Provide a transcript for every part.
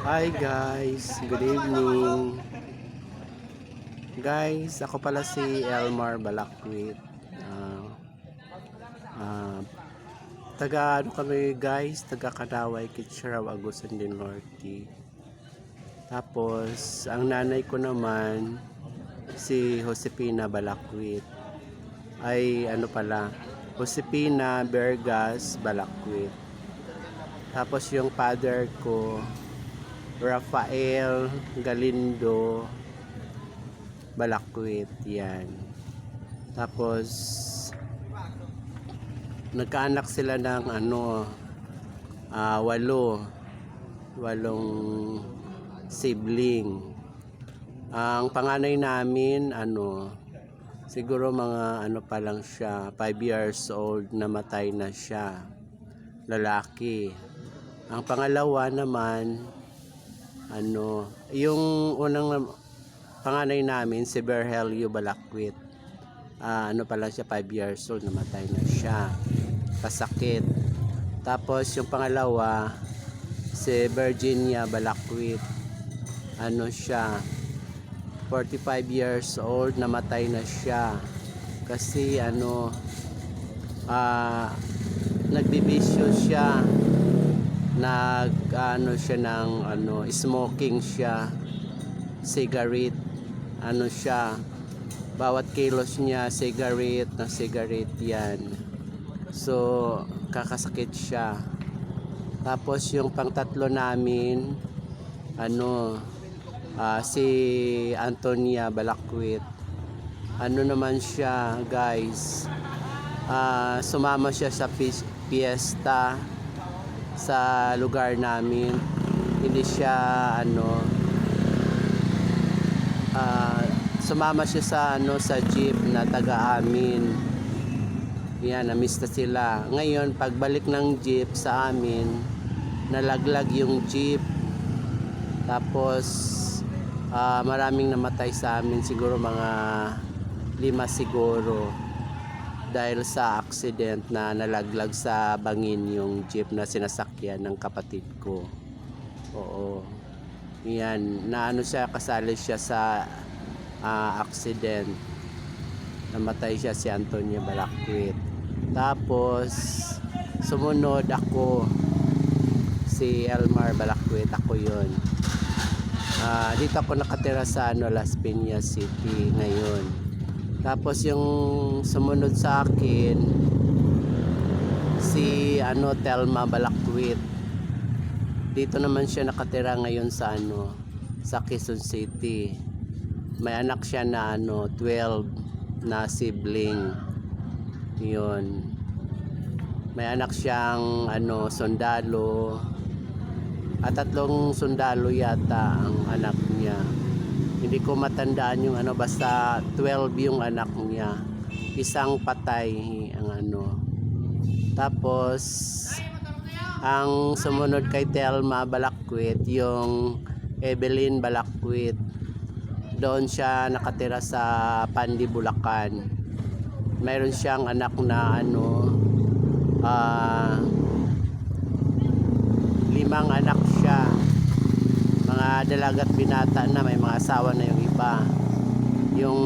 Hi guys, good evening. Guys, ako pala si Elmar Balakwit. Ah, ah, taga ano kami guys, taga Kadaway, Kitcharaw, Agusan del Norte. Tapos, ang nanay ko naman, si Josepina Balakwit. Ay ano pala, Josepina Bergas Balakwit. Tapos yung father ko, Rafael Galindo Balakwit, yan. Tapos nagkaanak sila ng walong sibling. Ang panganay namin siguro mga pa lang siya, 5 years old, namatay na siya, lalaki. Ang pangalawa naman yung unang panganay namin, si Berhelio Balakwit. Pala siya, 5 years old, namatay na siya, kasakit. Tapos yung pangalawa, si Virginia Balakwit. Siya, 45 years old, namatay na siya. Kasi nagbibisyo siya. Siya ng smoking siya, cigarette. Siya, bawat kilos niya cigarette na cigarette yan. So kakasakit siya. Tapos yung pangtatlo namin si Antonia Balakwit. Naman siya guys, sumama siya sa fiesta sa lugar namin. Hindi siya sumama siya sa jeep na taga-amin. Yan, na-miss na sila. Ngayon, pagbalik ng jeep sa amin, nalaglag yung jeep. Tapos, maraming namatay sa amin. Siguro mga 5 siguro. Dahil sa accident na nalaglag sa bangin yung jeep na sinasakyan ng kapatid ko. Oo. Yan, siya, kasali siya sa accident. Namatay siya, si Antonia Balakwit. Tapos sumunod ako, si Elmar Balakwit, ako yun. Dito ako nakatira sa Las Piñas City ngayon. Tapos yung sumunod sa akin, si Telma Balakwit. Dito naman siya nakatira ngayon sa sa Quezon City. May anak siya na 12 na sibling. Yun. May anak siyang sundalo. At 3 sundalo yata ang anak niya. Hindi ko matandaan yung basta 12 yung anak niya. Isang patay ang Tapos ang sumunod kay Telma Balakwit, yung Evelyn Balakwit. Doon siya nakatira sa Pandi, Bulacan. Mayroon siyang anak na 5 anak siya. Mga dalagat binata na, may mga asawa na yung iba. Yung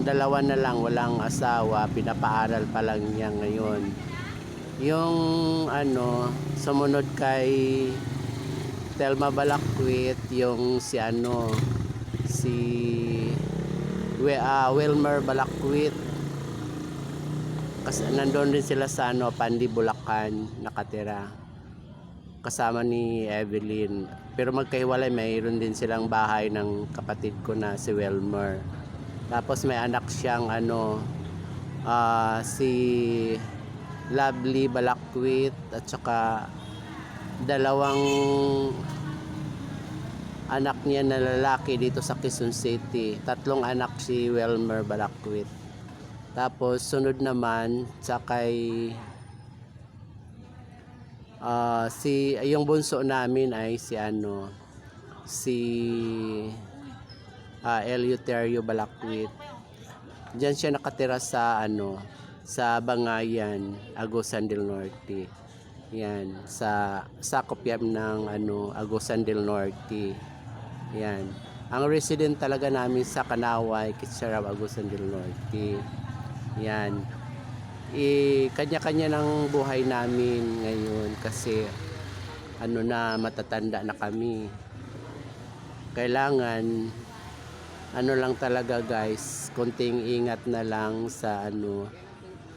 2 na lang walang asawa, pinapaaral pa lang niya ngayon. Yung sumunod kay Telma Balakwit, yung si Wilmer Balakwit. Kasi nandoon din sila sa Pandi, Bulacan, nakatira kasama ni Evelyn. Pero magkahiwalay, mayroon din silang bahay ng kapatid ko na si Wilmer. Tapos may anak siyang si Lovely Balakwit, at saka 2 anak niya na lalaki dito sa Quezon City. 3 anak si Wilmer Balakwit. Tapos sunod naman sa kay yung bunso namin ay si Eleuterio Balakwit. Diyan siya nakatira sa sa Bangayan, Agusan del Norte. Yan, sa sakop yan ng Agusan del Norte. Yan. Ang resident talaga namin sa Kanaway, Kitsaraw, Agusan del Norte. Yan. Kanya-kanya ng buhay namin ngayon kasi matatanda na kami. Kailangan lang talaga guys, konting ingat na lang sa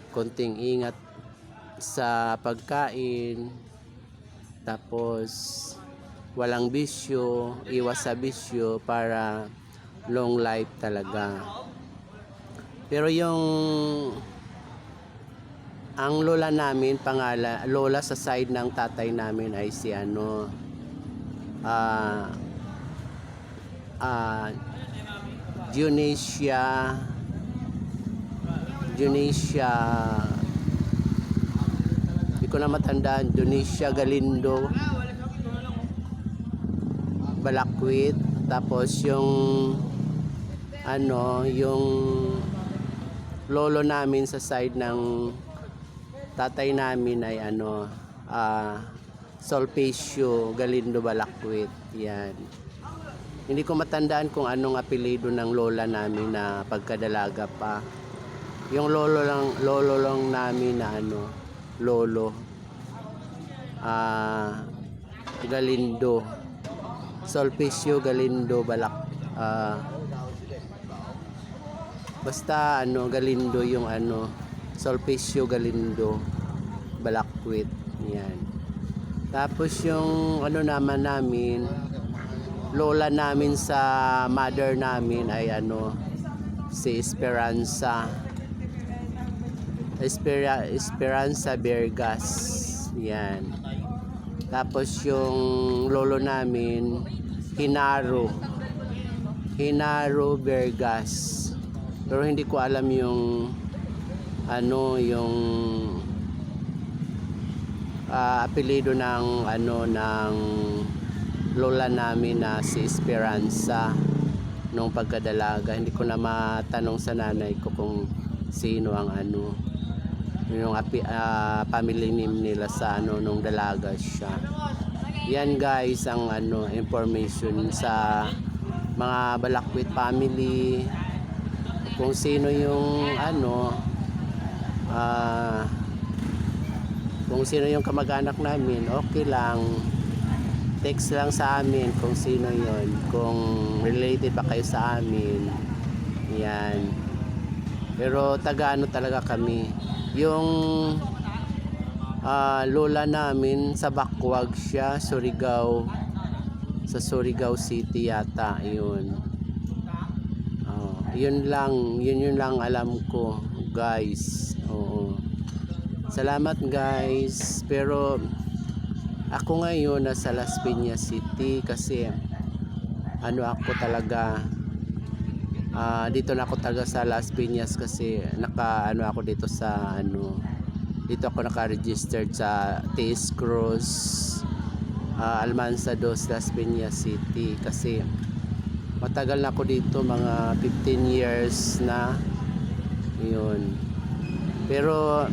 konting ingat sa pagkain, tapos walang bisyo, iwas sa bisyo para long life talaga. Pero ang lola namin, lola sa side ng tatay namin ay si Junesia hindi ko na matandaan, Junesia Galindo Balakwit. Tapos yung lolo namin sa side ng tatay namin ay Sulpicio Galindo Balakwit. Yan. Hindi ko matandaan kung anong apelyido ng lola namin na pagkadalaga pa. Yung lolo lang namin na lolo Galindo, Sulpicio Galindo basta Galindo yung Sulpicio Galindo Balakwit. Yan. Tapos yung naman namin, lola namin sa mother namin ay si Esperanza Bergas. Yan. Tapos yung lolo namin, Hinaro Bergas. Pero hindi ko alam yung yung apelyido ng ng lola namin na si Esperanza nung pagkadalaga. Hindi ko na matanong sa nanay ko kung sino ang yung family name nila sa nung dalaga siya. Yan guys ang information sa mga Balakwit family, kung sino yung kung sino yung kamag-anak namin, okay lang, text lang sa amin kung sino yon, kung related ba kayo sa amin. Yan. Pero taga talaga kami. Yung lola namin sa Bakwag siya, Surigao, sa Surigao City yata yun. Yun lang alam ko guys. Oo. Salamat guys. Pero ako ngayon nasa Las Piñas City kasi ako talaga dito na ako taga sa Las Piñas kasi ako dito sa dito ako naka-registered sa Taste Cruz Almanza 2 Las Piñas City kasi matagal na ako dito, mga 15 years na yun. Pero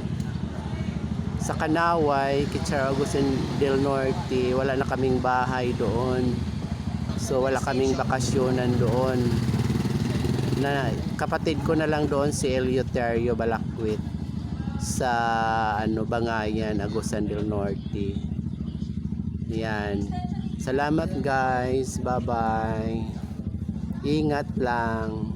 sa Kanaway, Kitsaraw, Agusan del Norte, wala na kaming bahay doon. So wala kaming bakasyonan doon. Kapatid ko na lang doon si Eleuterio Balakwit sa Bangayan, Agusan del Norte. Yan. Salamat guys. Bye bye. Ingat lang.